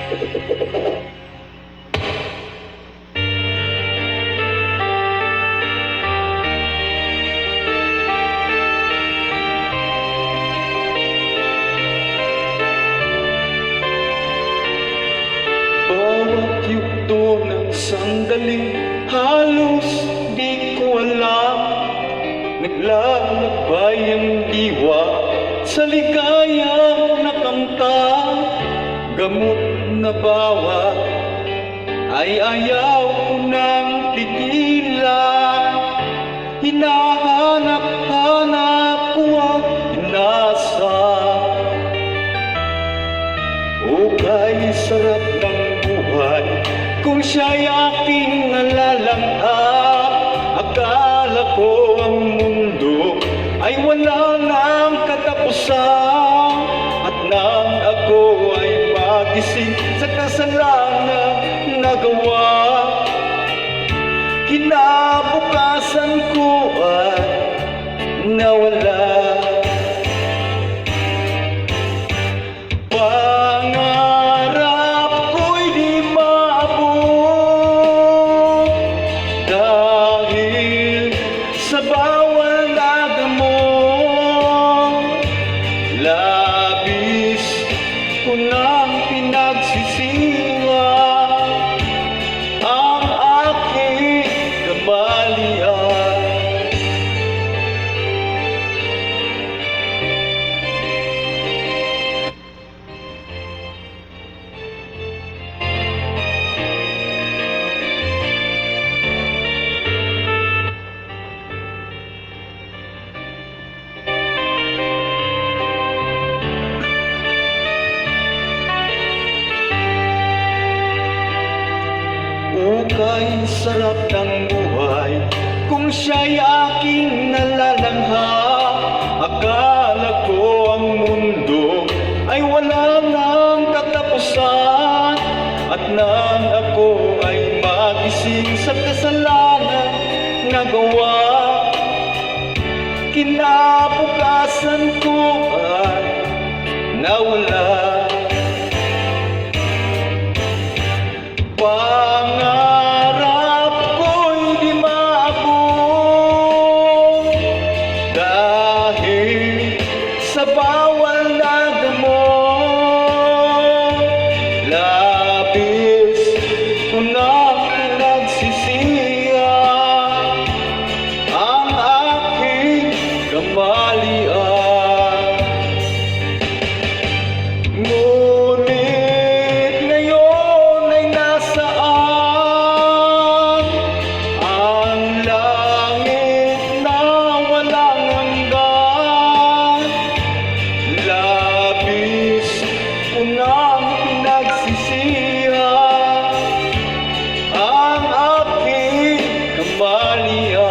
Bawat yugto ng sandali, halos di ko alam. Naglalakbay ang diwa sa ligayang nakamtan. Gamot na bawat ay ayaw ko nang tigilan. Hinahanap-hanap ko ang inasal. Ukay sarap ng buhay kung siya'y aking nalalangap. Akala ko ang mundo ay wala nang katapusan. At nang ako ay magising sa kasalanan nagawa, kinabukasan ko ay nawala. Pangarap ko'y di maabot dahil sa bawal na gamot. Labis ko nang pinagsisiwa ang aking kamalian. Ukay sarap ng buhay kung siya'y aking nalalanghap. Akala ko ang mundo ay wala nang katapusan. At nang ako ay magising sa kasalanan nagawa, kinabukasan ko ay nawala. Pangarap ko'y di maabot dahil sa bawal na gamot. Labis ko nang pinagsisiya ang aking kamalian. Ngunit ngayon ay nasaan ang langit na walang hanggan. Labis ko nang pinagsisiya ang aking kamalian.